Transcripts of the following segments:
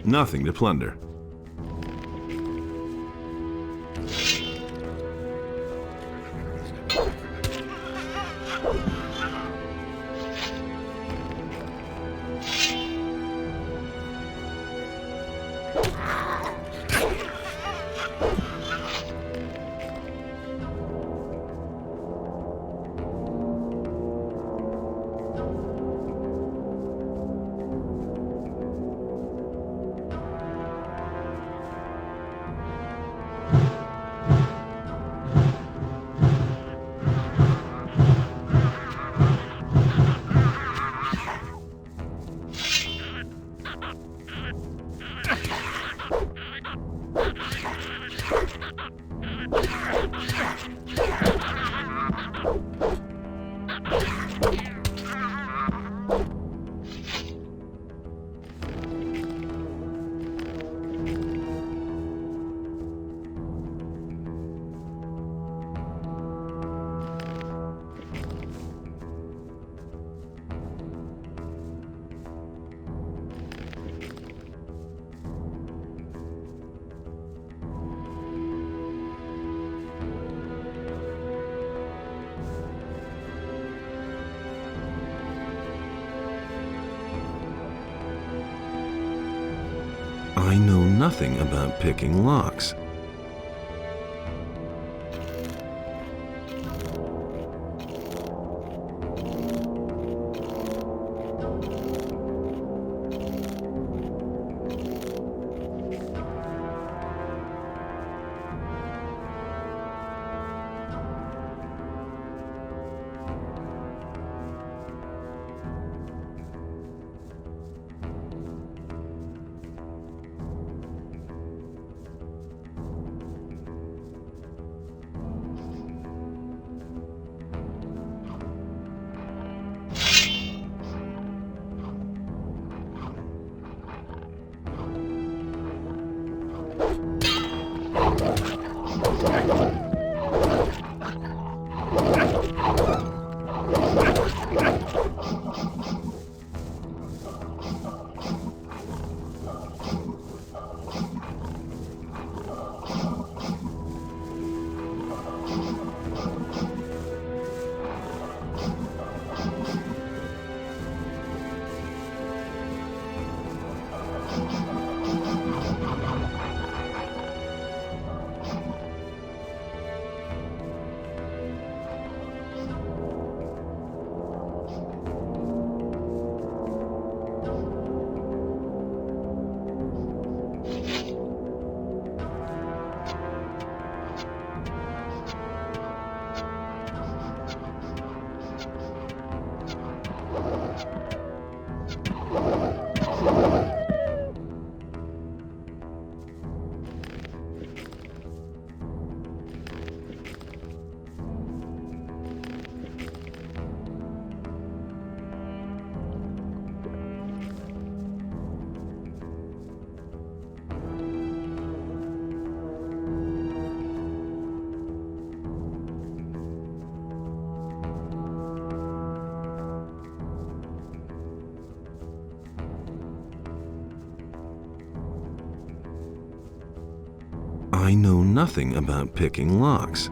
Nothing to plunder. I know nothing about picking locks. I know nothing about picking locks.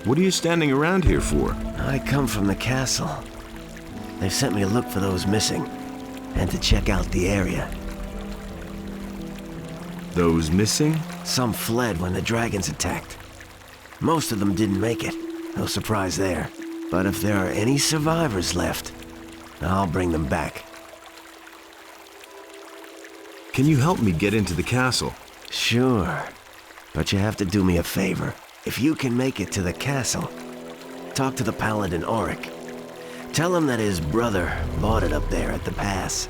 What are you standing around here for? I come from the castle. They've sent me to look for those missing, and to check out the area. Those missing? Some fled when the dragons attacked. Most of them didn't make it. No surprise there. But if there are any survivors left, I'll bring them back. Can you help me get into the castle? Sure. But you have to do me a favor. If you can make it to the castle, talk to the paladin Auric. Tell him that his brother bought it up there at the pass.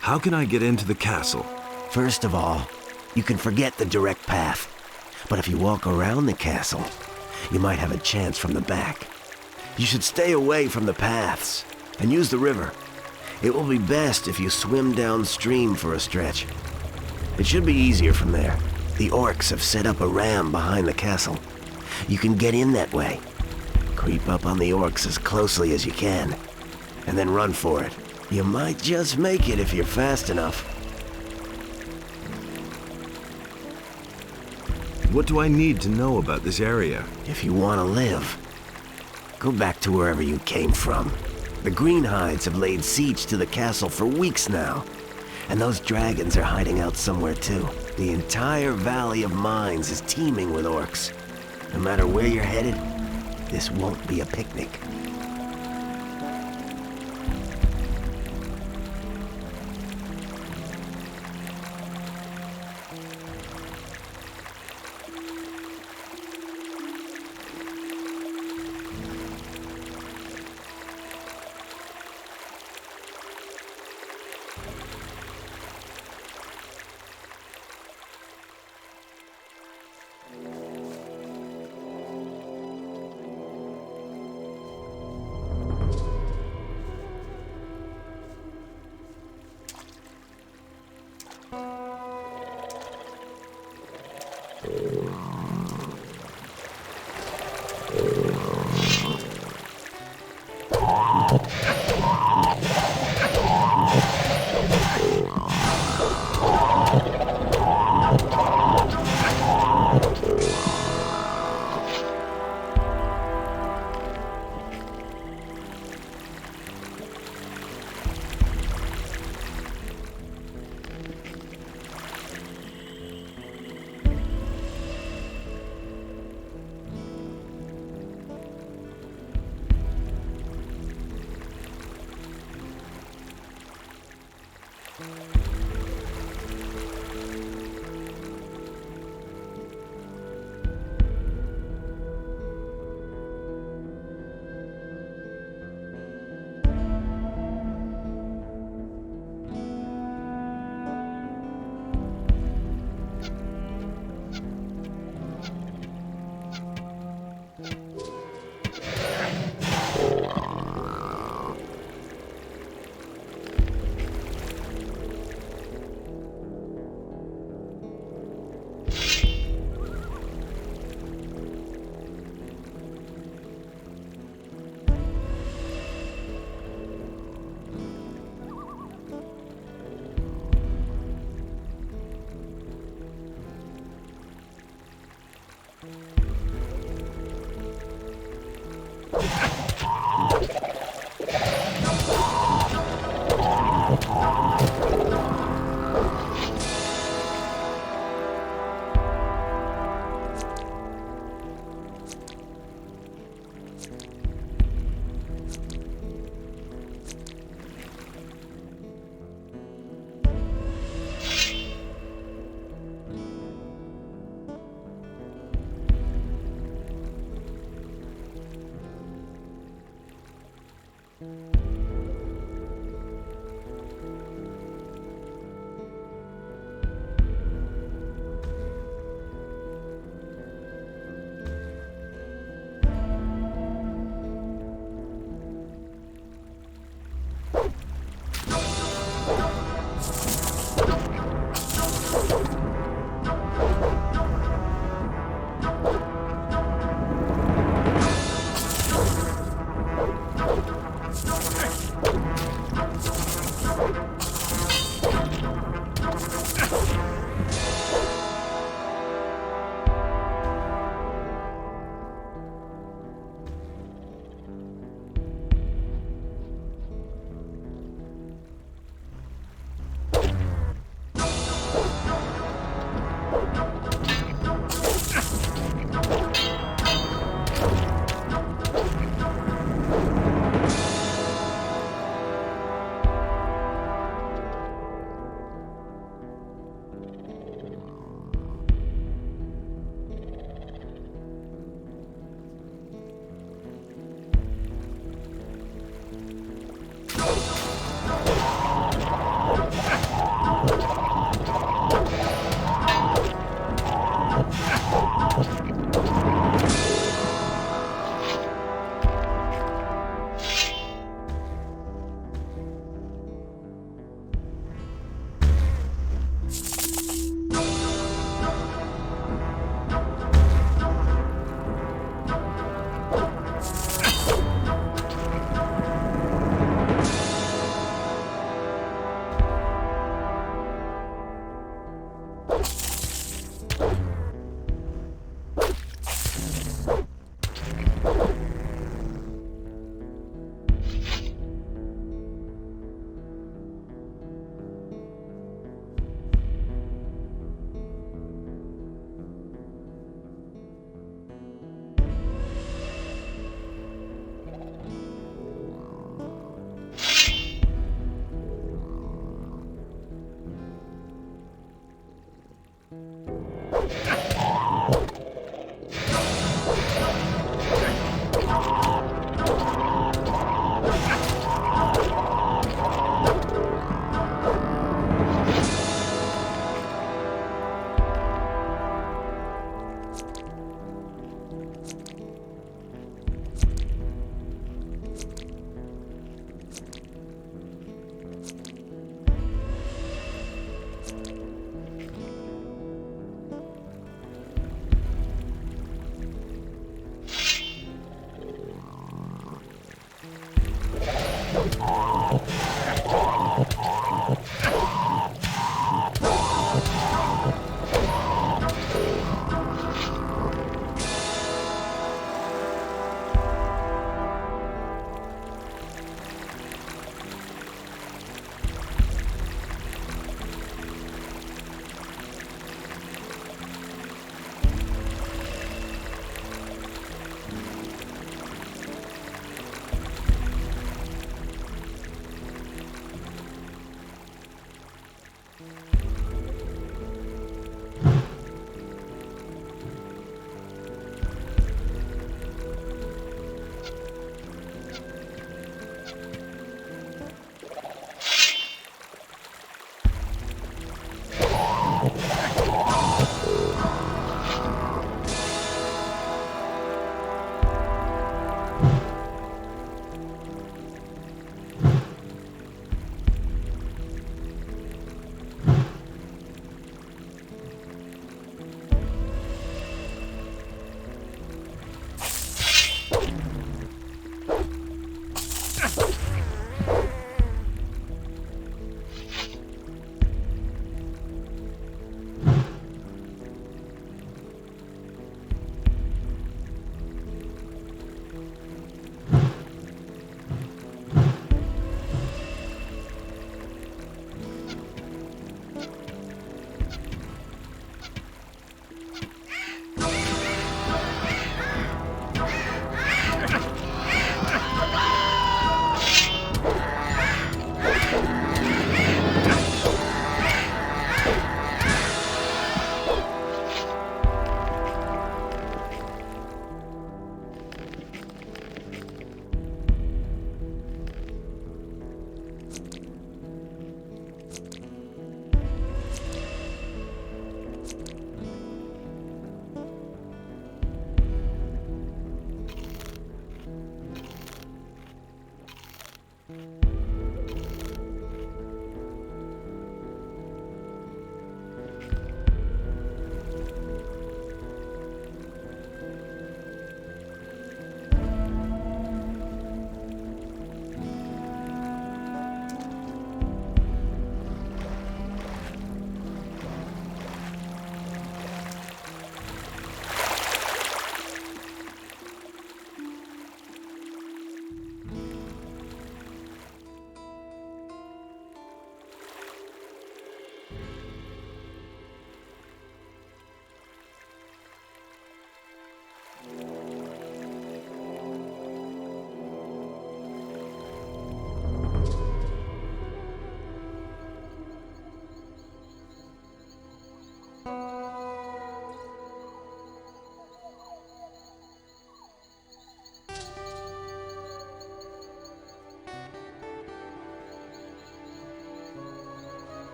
How can I get into the castle? First of all, you can forget the direct path. But if you walk around the castle, you might have a chance from the back. You should stay away from the paths and use the river. It will be best if you swim downstream for a stretch. It should be easier from there. The orcs have set up a ram behind the castle. You can get in that way. Creep up on the orcs as closely as you can, and then run for it. You might just make it if you're fast enough. What do I need to know about this area? If you want to live, go back to wherever you came from. The Greenhides have laid siege to the castle for weeks now, and those dragons are hiding out somewhere too. The entire Valley of Mines is teeming with orcs. No matter where you're headed, this won't be a picnic.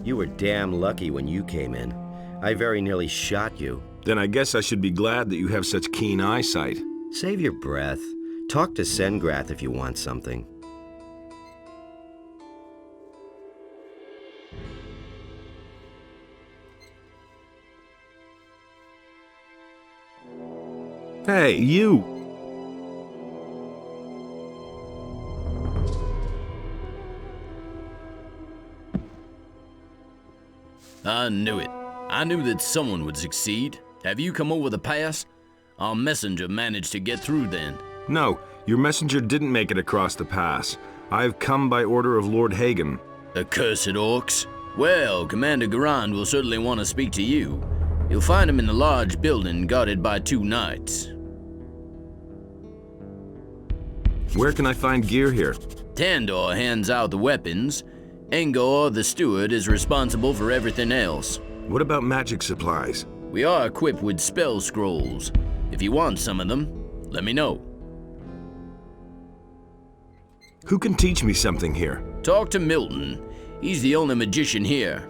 You were damn lucky when you came in. I very nearly shot you. Then I guess I should be glad that you have such keen eyesight. Save your breath. Talk to Sengrath if you want something. Hey, you! I knew it. I knew that someone would succeed. Have you come over the pass? Our messenger managed to get through then. No, your messenger didn't make it across the pass. I've come by order of Lord Hagen. Accursed orcs. Well, Commander Gorn will certainly want to speak to you. You'll find him in the large building guarded by 2 knights. Where can I find gear here? Tandor hands out the weapons. Engor, the steward, is responsible for everything else. What about magic supplies? We are equipped with spell scrolls. If you want some of them, let me know. Who can teach me something here? Talk to Milton. He's the only magician here.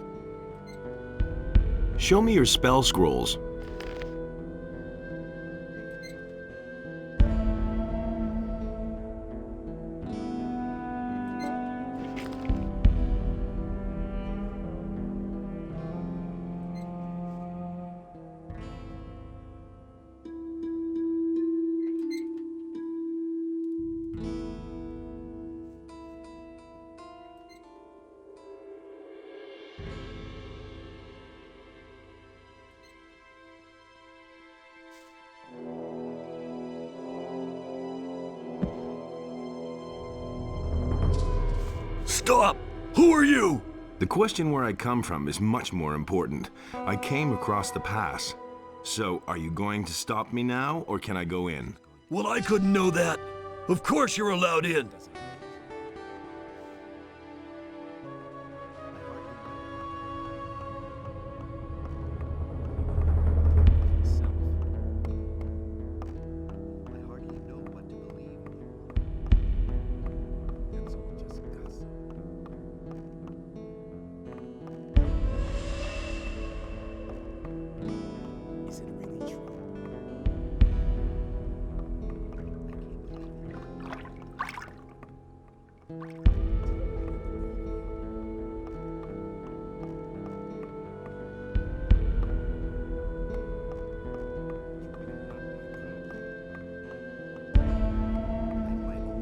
Show me your spell scrolls. Stop! Who are you? The question where I come from is much more important. I came across the pass. So, are you going to stop me now, or can I go in? Well, I couldn't know that. Of course you're allowed in.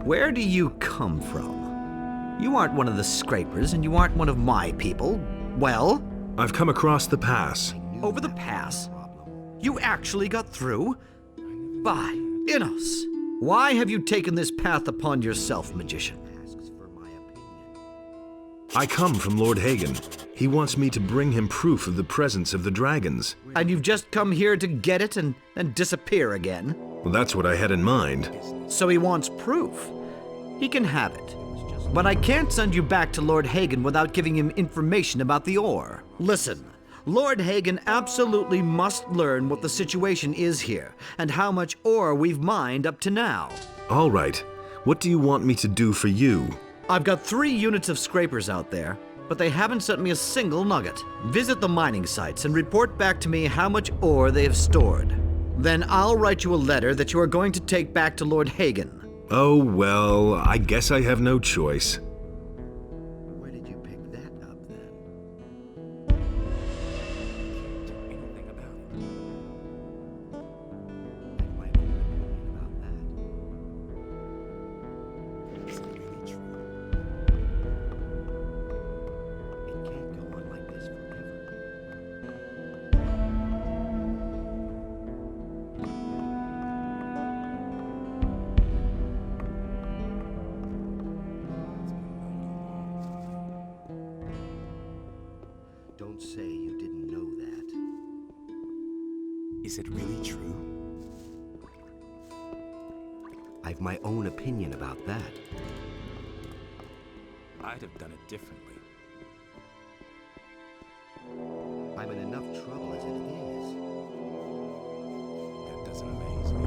Where do you come from? You aren't one of the scrapers, and you aren't one of my people. Well? I've come across the pass. Over the pass? You actually got through? By Innos! Why have you taken this path upon yourself, magician? I come from Lord Hagen. He wants me to bring him proof of the presence of the dragons. And you've just come here to get it and then disappear again? Well, that's what I had in mind. So he wants proof. He can have it. But I can't send you back to Lord Hagen without giving him information about the ore. Listen, Lord Hagen absolutely must learn what the situation is here, and how much ore we've mined up to now. All right. What do you want me to do for you? I've got 3 units of scrapers out there, but they haven't sent me a single nugget. Visit the mining sites and report back to me how much ore they have stored. Then I'll write you a letter that you are going to take back to Lord Hagen. Oh, well, I guess I have no choice. Where did you pick that up, then? Anything about it. I've my own opinion about that. Is it really true? It can't go on like this forever. Don't say you didn't know that. Is it really true? I've my own opinion about that. I'd have done it differently. I'm in enough trouble as it is. That doesn't amaze me.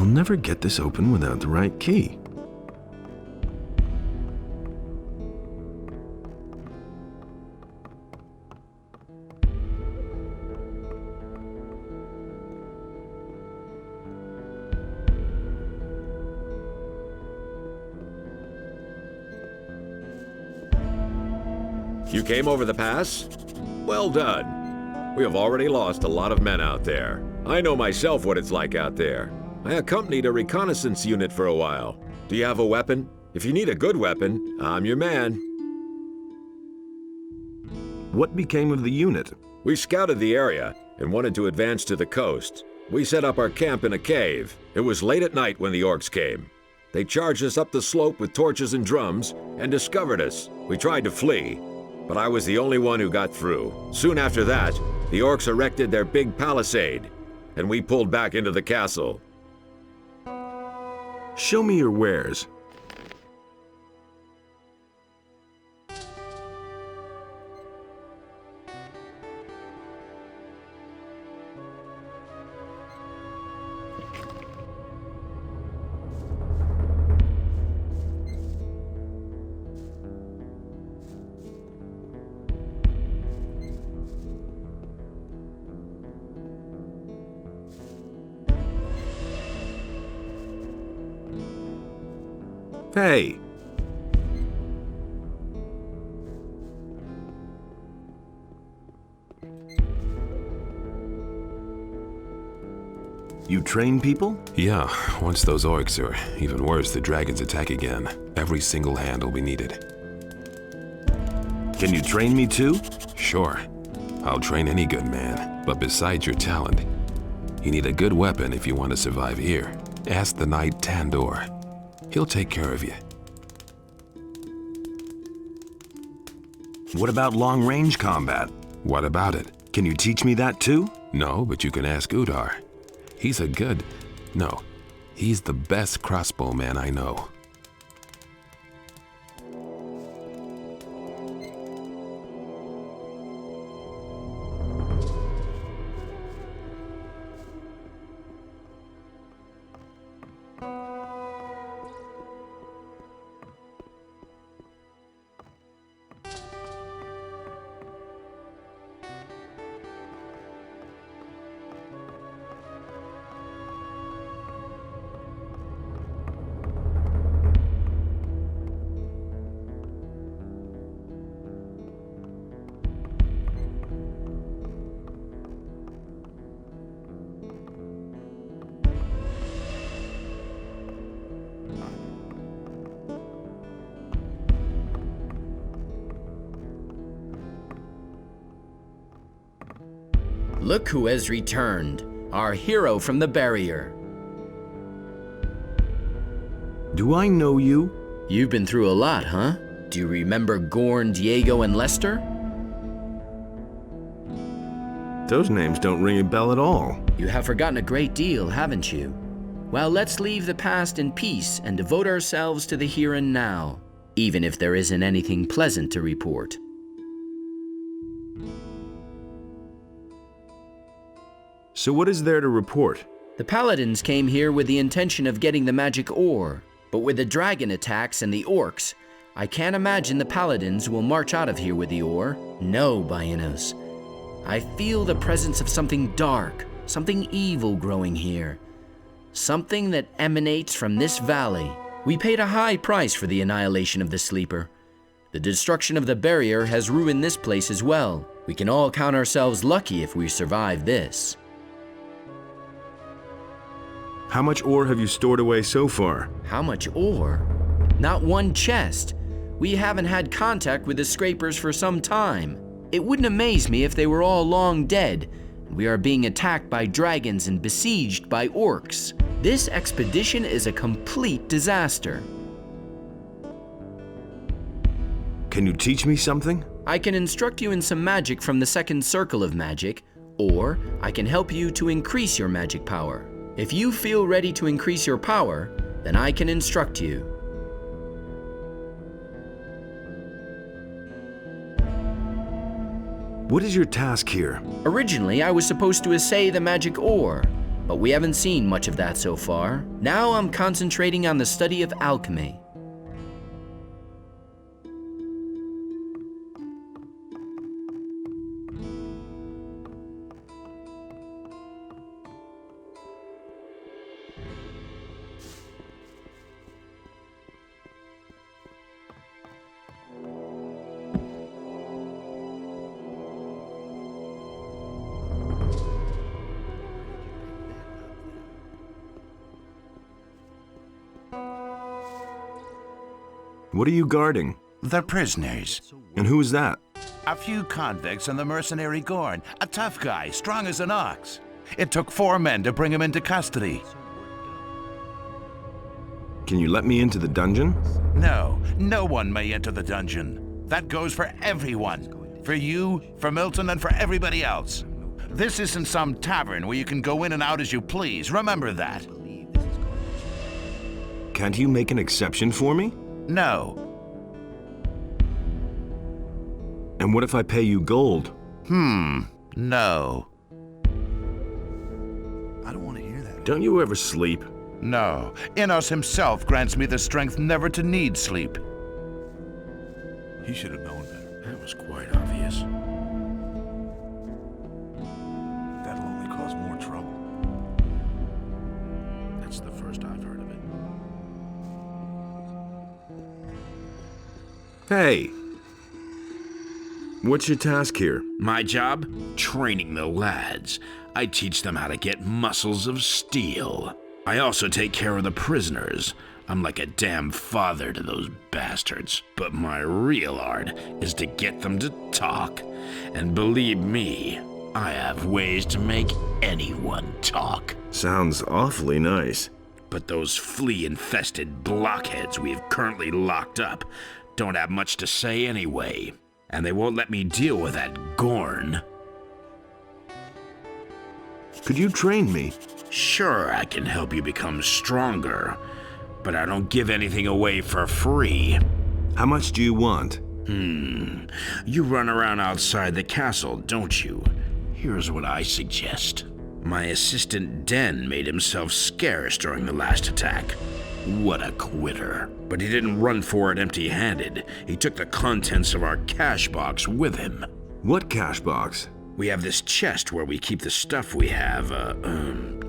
I'll never get this open without the right key. You came over the pass? Well done. We have already lost a lot of men out there. I know myself what it's like out there. I accompanied a reconnaissance unit for a while. Do you have a weapon? If you need a good weapon, I'm your man. What became of the unit? We scouted the area and wanted to advance to the coast. We set up our camp in a cave. It was late at night when the orcs came. They charged us up the slope with torches and drums and discovered us. We tried to flee, but I was the only one who got through. Soon after that, the orcs erected their big palisade, and we pulled back into the castle. Show me your wares. Hey! You train people? Yeah, once those orcs, or even worse, the dragons attack again, every single hand will be needed. Can you train me too? Sure. I'll train any good man, but besides your talent, you need a good weapon if you want to survive here. Ask the knight Tandor. He'll take care of you. What about long-range combat? What about it? Can you teach me that too? No, but you can ask Udar. He's the best crossbowman I know. Look who has returned, our hero from the barrier. Do I know you? You've been through a lot, huh? Do you remember Gorn, Diego, and Lester? Those names don't ring a bell at all. You have forgotten a great deal, haven't you? Well, let's leave the past in peace and devote ourselves to the here and now, even if there isn't anything pleasant to report. So what is there to report? The paladins came here with the intention of getting the magic ore, but with the dragon attacks and the orcs, I can't imagine the paladins will march out of here with the ore. No, Baianos. I feel the presence of something dark, something evil growing here. Something that emanates from this valley. We paid a high price for the annihilation of the Sleeper. The destruction of the barrier has ruined this place as well. We can all count ourselves lucky if we survive this. How much ore have you stored away so far? How much ore? Not one chest. We haven't had contact with the scrapers for some time. It wouldn't amaze me if they were all long dead. We are being attacked by dragons and besieged by orcs. This expedition is a complete disaster. Can you teach me something? I can instruct you in some magic from the second circle of magic, or I can help you to increase your magic power. If you feel ready to increase your power, then I can instruct you. What is your task here? Originally, I was supposed to assay the magic ore, but we haven't seen much of that so far. Now I'm concentrating on the study of alchemy. What are you guarding? The prisoners. And who's that? A few convicts and the mercenary Gorn. A tough guy, strong as an ox. It took 4 men to bring him into custody. Can you let me into the dungeon? No, no one may enter the dungeon. That goes for everyone. For you, for Milton, and for everybody else. This isn't some tavern where you can go in and out as you please. Remember that. Can't you make an exception for me? No. And what if I pay you gold? No. I don't want to hear that. Don't you ever sleep? No. Innos himself grants me the strength never to need sleep. He should have known better. That was quite obvious. That'll only cause more trouble. That's the first I've heard of it. Hey! What's your task here? My job? Training the lads. I teach them how to get muscles of steel. I also take care of the prisoners. I'm like a damn father to those bastards. But my real art is to get them to talk. And believe me, I have ways to make anyone talk. Sounds awfully nice. But those flea-infested blockheads we have currently locked up don't have much to say anyway. And they won't let me deal with that Gorn. Could you train me? Sure, I can help you become stronger, but I don't give anything away for free. How much do you want? You run around outside the castle, don't you? Here's what I suggest. My assistant Den made himself scarce during the last attack. What a quitter. But he didn't run for it empty-handed. He took the contents of our cash box with him. What cash box? We have this chest where we keep the stuff we have,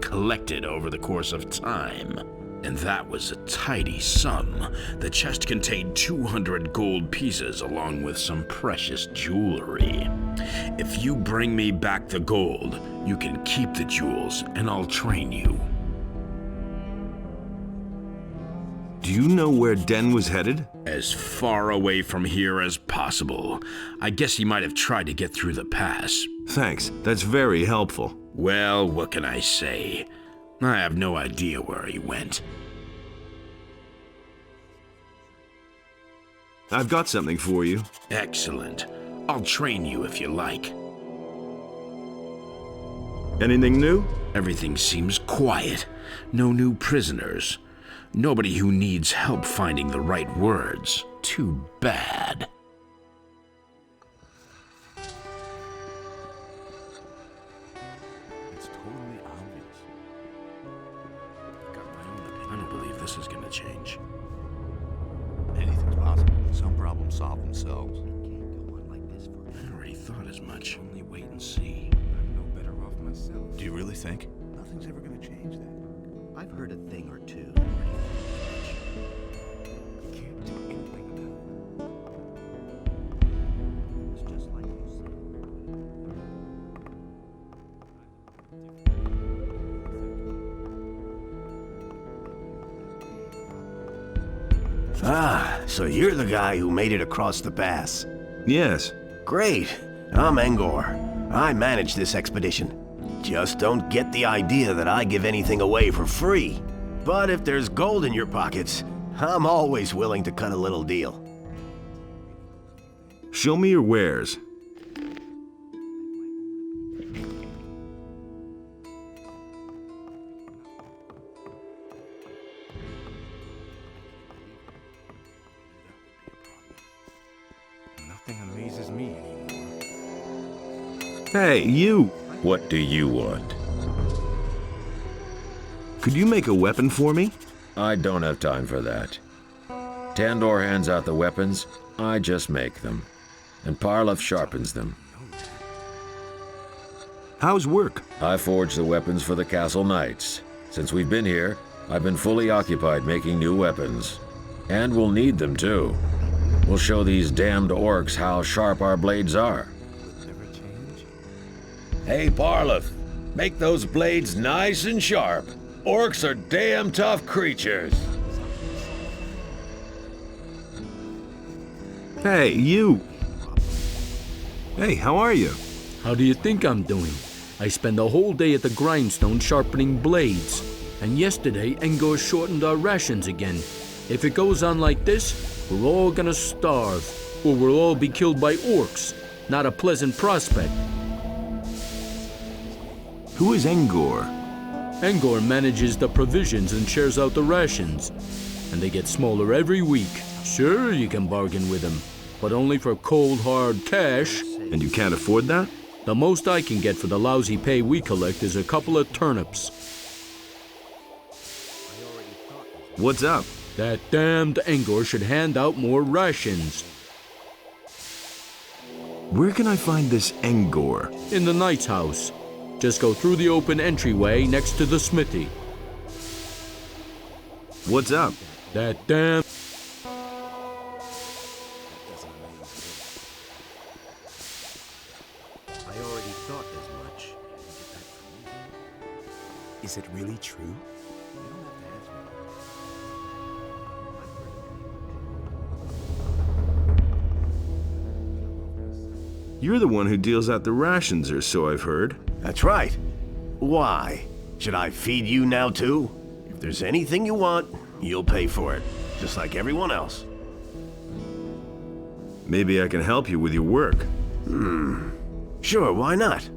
collected over the course of time. And that was a tidy sum. The chest contained 200 gold pieces along with some precious jewelry. If you bring me back the gold, you can keep the jewels and I'll train you. Do you know where Den was headed? As far away from here as possible. I guess he might have tried to get through the pass. Thanks, that's very helpful. Well, what can I say? I have no idea where he went. I've got something for you. Excellent. I'll train you if you like. Anything new? Everything seems quiet. No new prisoners. Nobody who needs help finding the right words. Too bad. It's totally obvious. Got my own opinion. I don't believe this is gonna change. Anything's possible. Some problems solve themselves. I already thought as much. Only wait and see. I'm no better off myself. Do you really think? Nothing's ever gonna change that. I've heard a thing or two. Can't do anything about It's just like you said. Ah, so you're the guy who made it across the pass. Yes. Great. I'm Engor. I manage this expedition. Just don't get the idea that I give anything away for free. But if there's gold in your pockets, I'm always willing to cut a little deal. Show me your wares. Nothing amazes me anymore. Hey, you! What do you want? Could you make a weapon for me? I don't have time for that. Tandor hands out the weapons, I just make them. And Parlov sharpens them. How's work? I forge the weapons for the castle knights. Since we've been here, I've been fully occupied making new weapons. And we'll need them too. We'll show these damned orcs how sharp our blades are. Hey, Parlov, make those blades nice and sharp. Orcs are damn tough creatures. Hey, you! Hey, how are you? How do you think I'm doing? I spend the whole day at the grindstone sharpening blades. And yesterday, Engor shortened our rations again. If it goes on like this, we're all gonna starve. Or we'll all be killed by orcs. Not a pleasant prospect. Who is Engor? Engor manages the provisions and shares out the rations. And they get smaller every week. Sure, you can bargain with him, but only for cold, hard cash. And you can't afford that? The most I can get for the lousy pay we collect is a couple of turnips. What's up? That damned Engor should hand out more rations. Where can I find this Engor? In the knight's house. Just go through the open entryway next to the smithy. What's up? That damn... I already thought as much. Is it really true? You're the one who deals out the rations, or so I've heard. That's right. Why? Should I feed you now too? If there's anything you want, you'll pay for it. Just like everyone else. Maybe I can help you with your work. Sure, why not?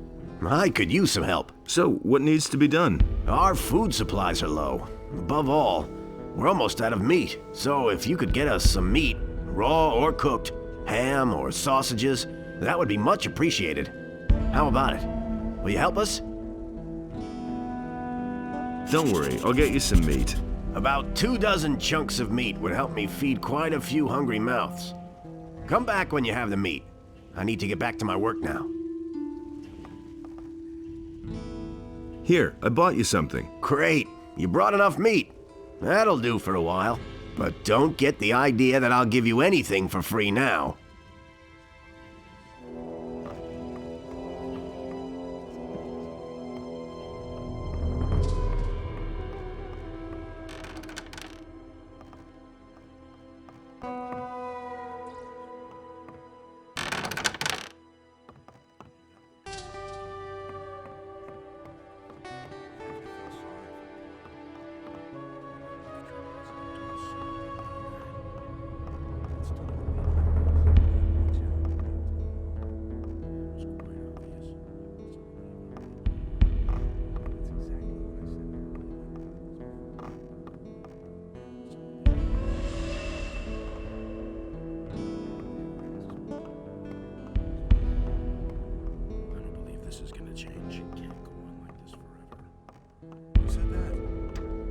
I could use some help. So, what needs to be done? Our food supplies are low. Above all, we're almost out of meat. So if you could get us some meat, raw or cooked, ham or sausages, that would be much appreciated. How about it? Will you help us? Don't worry, I'll get you some meat. About 24 chunks of meat would help me feed quite a few hungry mouths. Come back when you have the meat. I need to get back to my work now. Here, I bought you something. Great. You brought enough meat. That'll do for a while. But don't get the idea that I'll give you anything for free now.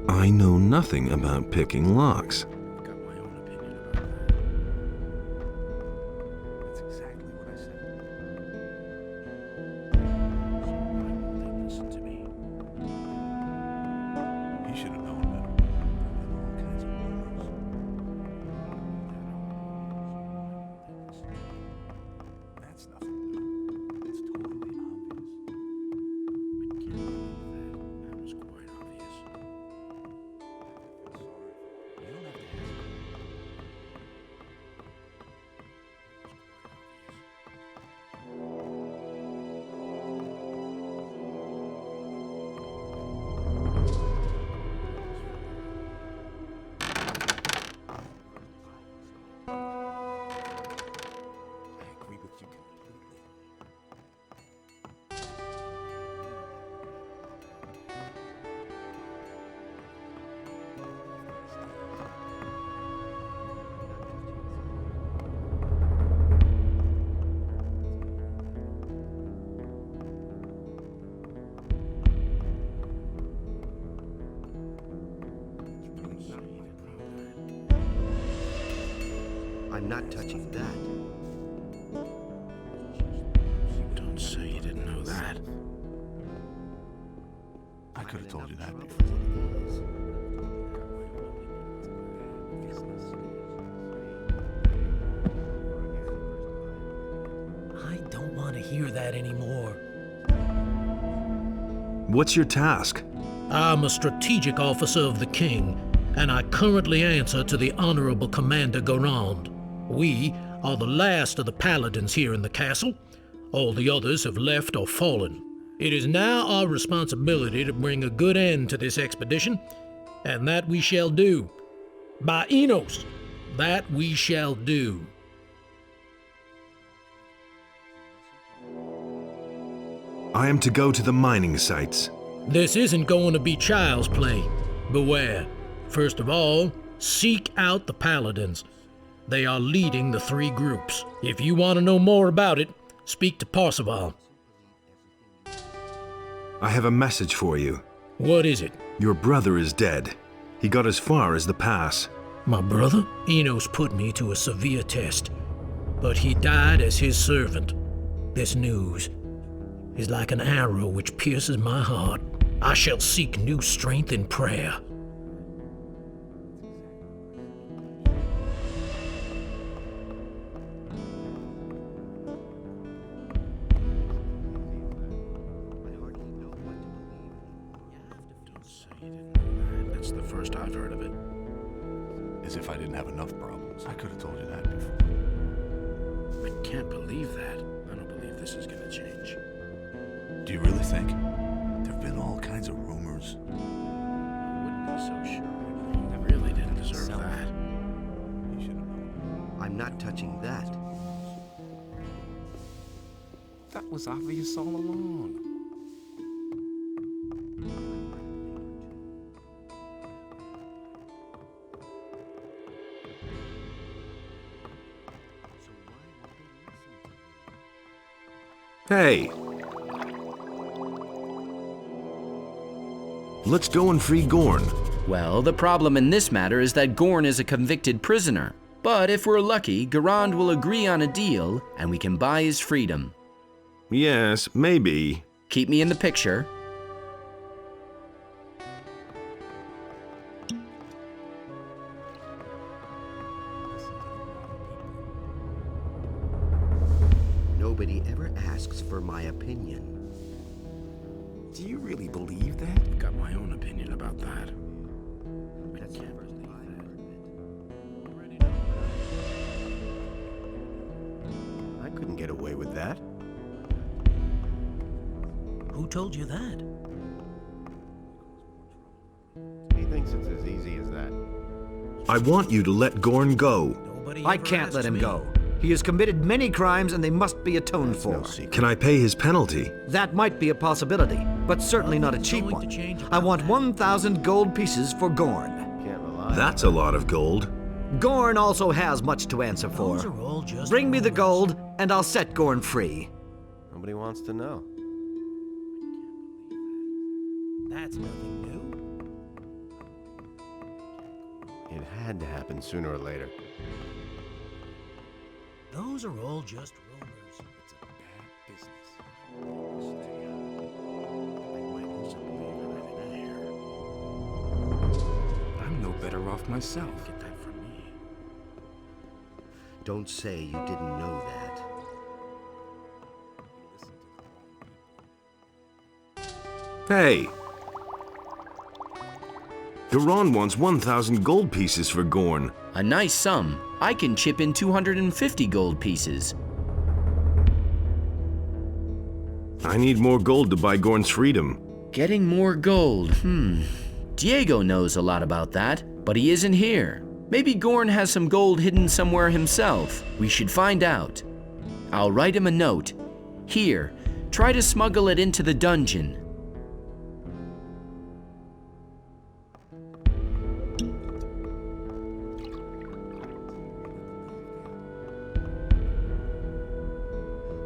I know nothing about picking locks. I've got my own opinion about that. That's exactly what I said. So why won't they listen to me? He should have known better. There have been all kinds of rumors. That's nothing new. It's totally obvious. I can't believe that. That was quite obvious. Sorry. You don't have to I'm not touching that. Don't say you didn't know that. I could have told you that before. I don't want to hear that anymore. What's your task? I'm a strategic officer of the king, and I currently answer to the Honorable Commander Gorn. We are the last of the paladins here in the castle. All the others have left or fallen. It is now our responsibility to bring a good end to this expedition, and that we shall do. By Enos, that we shall do. I am to go to the mining sites. This isn't going to be child's play. Beware. First of all, seek out the paladins. They are leading the 3 groups. If you want to know more about it, speak to Parzival. I have a message for you. What is it? Your brother is dead. He got as far as the pass. My brother? Enos put me to a severe test, but he died as his servant. This news is like an arrow which pierces my heart. I shall seek new strength in prayer. That's the first I've heard of it. As if I didn't have enough problems. I could have told you that before. I can't believe that. I don't believe this is gonna change. Do you really think? There've been all kinds of rumors. I wouldn't be so sure. I really didn't deserve that. You should have known. I'm not touching that. That was obvious all along. Hey! Let's go and free Gorn. Well, the problem in this matter is that Gorn is a convicted prisoner. But if we're lucky, Garand will agree on a deal, and we can buy his freedom. Yes, maybe. Keep me in the picture. Nobody ever asks for my opinion. Do you really believe that? I've got my own opinion about that. That's never I couldn't get away with that. Who told you that? He thinks it's as easy as that. I want you to let Gorn go. Nobody I ever can't let asked him me. go. He has committed many crimes and they must be atoned for. Can I pay his penalty? That might be a possibility, but certainly not a cheap Going one. to change I about want that. 1,000 gold pieces for Gorn. Can't rely. That's a lot of gold. Gorn also has much to answer for. Those are all just Bring me the rumors. gold, and I'll set Gorn free. Nobody wants to know. That's nothing new. It had to happen sooner or later. Those are all just rumors. It's a bad business. I'm no better off myself. Get that from me. Don't say you didn't know that. Hey! Garon wants 1,000 gold pieces for Gorn. A nice sum. I can chip in 250 gold pieces. I need more gold to buy Gorn's freedom. Getting more gold, Diego knows a lot about that, but he isn't here. Maybe Gorn has some gold hidden somewhere himself. We should find out. I'll write him a note. Here, try to smuggle it into the dungeon.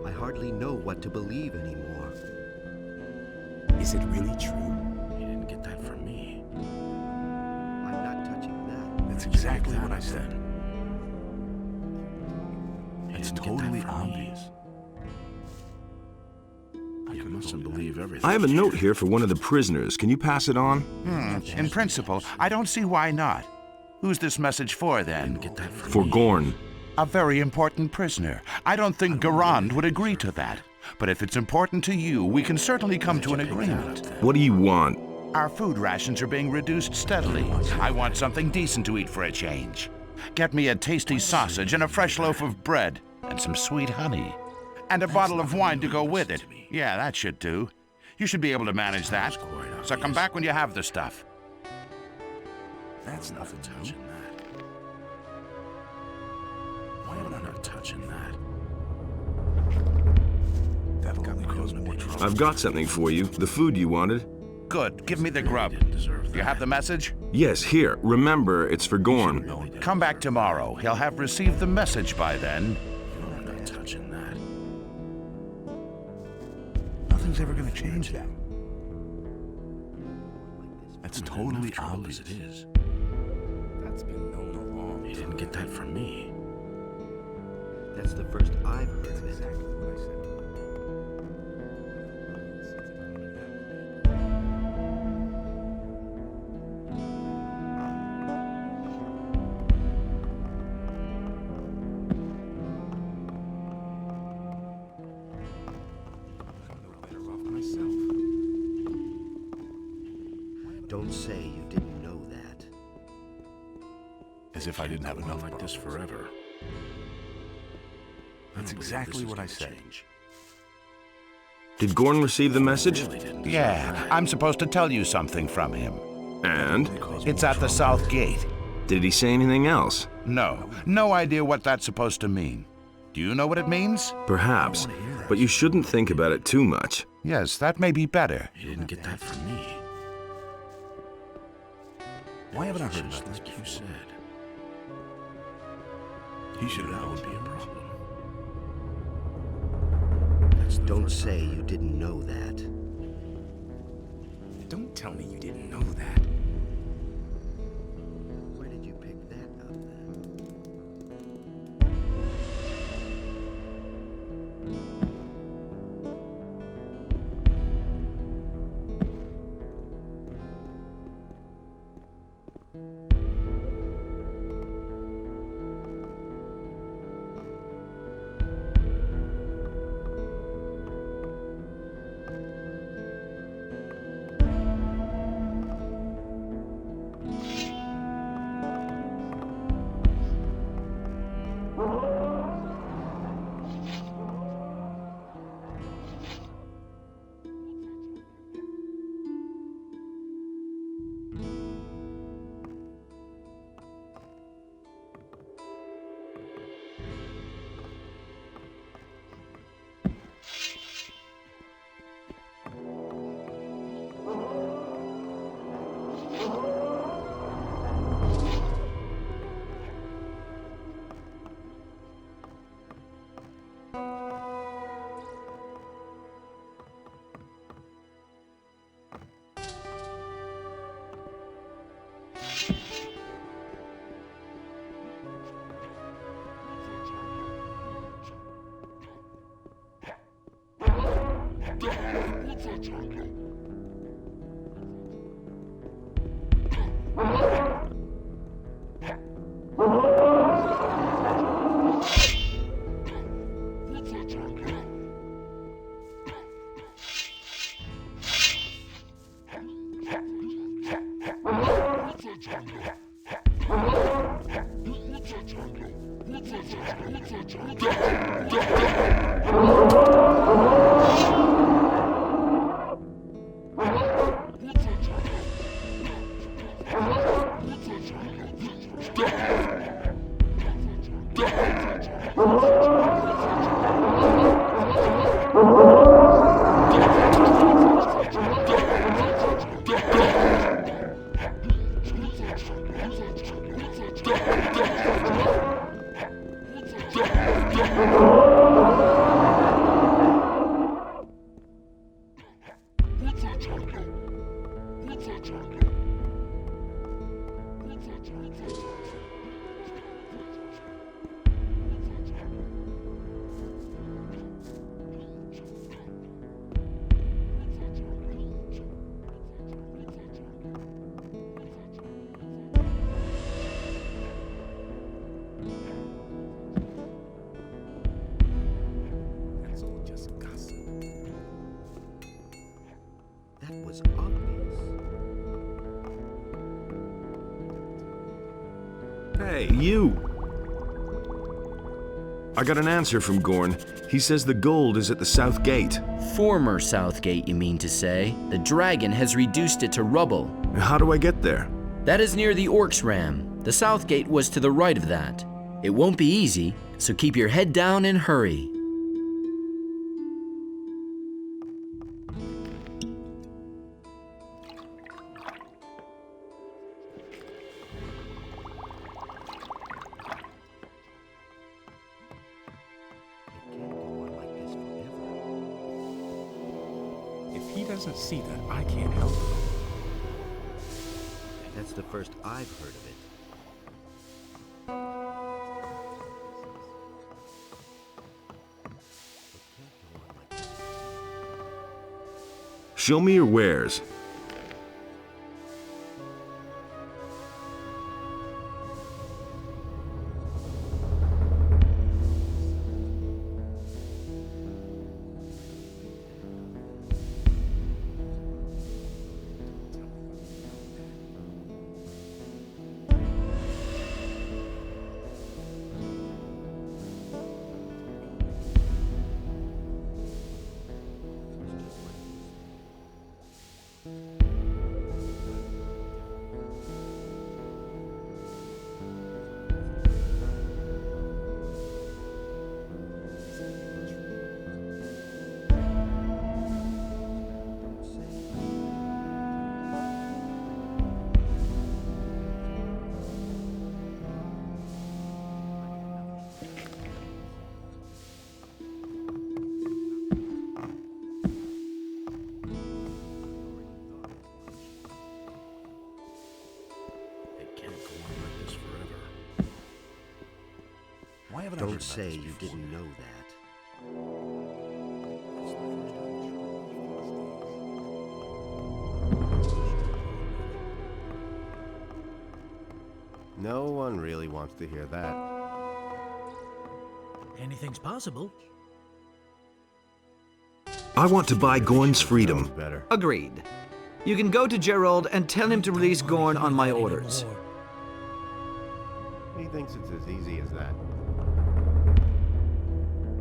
I hardly know what to believe anymore. Is it really true? You didn't get that from me. I'm not touching that. That's exactly what I said. totally obvious. You mustn't believe everything. I have a note here for one of the prisoners. Can you pass it on? In principle, I don't see why not. Who's this message for, then? Get that For Gorn. A very important prisoner. I don't think Garand would agree to that. But if it's important to you, we can certainly come to an agreement. What do you want? Our food rations are being reduced steadily. I want something decent to eat for a change. Get me a tasty sausage and a fresh loaf of bread and some sweet honey. And a bottle of wine to go with it. Yeah, that should do. You should be able to manage that. So come back when you have the stuff. That's nothing touching that. Why am I not touching that? That'll only cause more trouble. I've got something for you. The food you wanted. Good. Give me the grub. You have the message? Yes, here. Remember, it's for Gorn. Come back tomorrow. He'll have received the message by then. I'm not touching that. Nothing's ever gonna change that. That's totally Trouble obvious. as it is. That's been known along. You didn't get that from me. That's the first I've heard of it. Don't say you didn't know that. As if I didn't have enough like this forever. That's exactly what I said. Did Gorn receive the message? Yeah, I'm supposed to tell you something from him. And? It's at the south gate. Did he say anything else? No idea what that's supposed to mean. Do you know what it means? Perhaps, but you shouldn't think about it too much. Yes, that may be better. You didn't get that from me. Why haven't I heard about Just this? like you said. He should have That known. would be a problem. Don't say you didn't know that. Don't tell me you didn't know that. Where did you pick that up then? That was obvious. Hey, you! I got an answer from Gorn. He says the gold is at the south gate. Former South Gate, you mean to say? The dragon has reduced it to rubble. How do I get there? That is near the Orcs' Ram. The South Gate was to the right of that. It won't be easy, so keep your head down and hurry. If he doesn't see that, I can't help him. That's the first I've heard of it. Show me your wares. Don't say you didn't know that. No one really wants to hear that. Anything's possible. I want to buy Gorn's freedom. Better. Agreed. You can go to Gerald and tell him to release Gorn on my orders. He thinks it's as easy as that.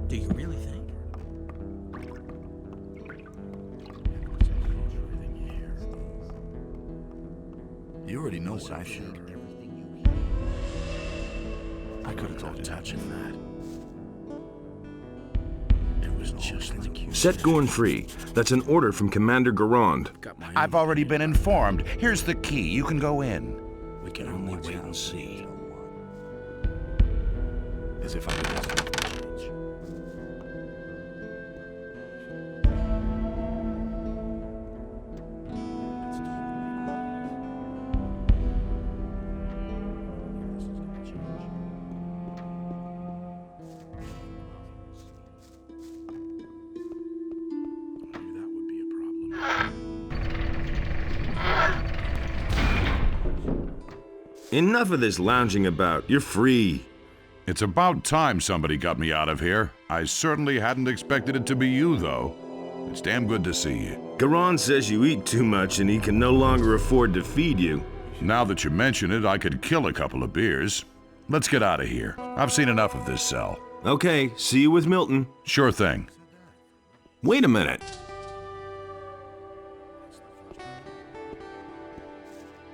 Do you really think? You already know what I think. I could have told you touching that. It was just like you Set said. Gorn free. That's an order from Commander Gorn. I've already been informed. Here's the key. You can go in. We can only wait and see. As if I could have something. Enough of this lounging about. You're free. It's about time somebody got me out of here. I certainly hadn't expected it to be you, though. It's damn good to see you. Gorn says you eat too much and he can no longer afford to feed you. Now that you mention it, I could kill a couple of beers. Let's get out of here. I've seen enough of this cell. Okay, see you with Milton. Sure thing. Wait a minute.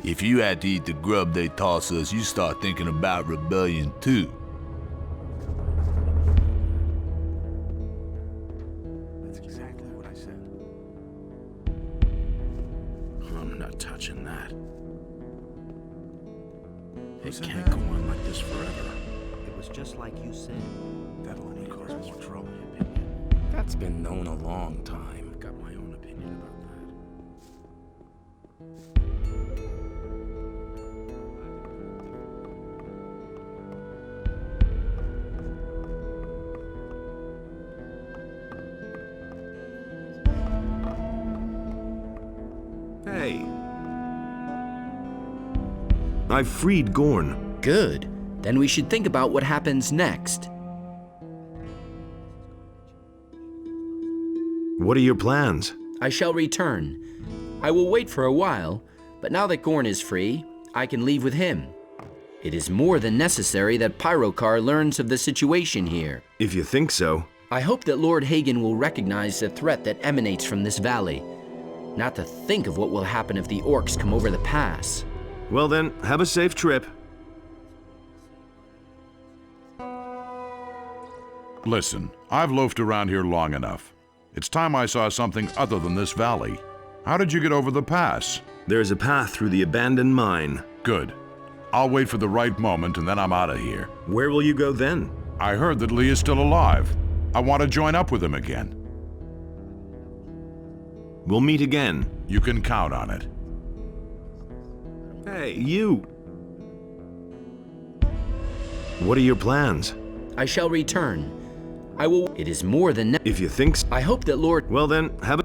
If you had to eat the grub they toss us, you start thinking about rebellion too. That's exactly what I said. I'm not touching that. It can't go on like this forever. It was just like you said. That'll only cause more trouble. That's been known a long time. I've got my own opinion about that. Hey. I've freed Gorn. Good. Then we should think about what happens next. What are your plans? I shall return. I will wait for a while, but now that Gorn is free, I can leave with him. It is more than necessary that Pyrocar learns of the situation here. If you think so. I hope that Lord Hagen will recognize the threat that emanates from this valley. Not to think of what will happen if the orcs come over the pass. Well then, have a safe trip. Listen, I've loafed around here long enough. It's time I saw something other than this valley. How did you get over the pass? There's a path through the abandoned mine. Good. I'll wait for the right moment and then I'm out of here. Where will you go then? I heard that Lee is still alive. I want to join up with him again. We'll meet again. You can count on it. Hey, you! What are your plans? I shall return. I will. It is more than. If you think so. I hope that Lord. Well then, have a.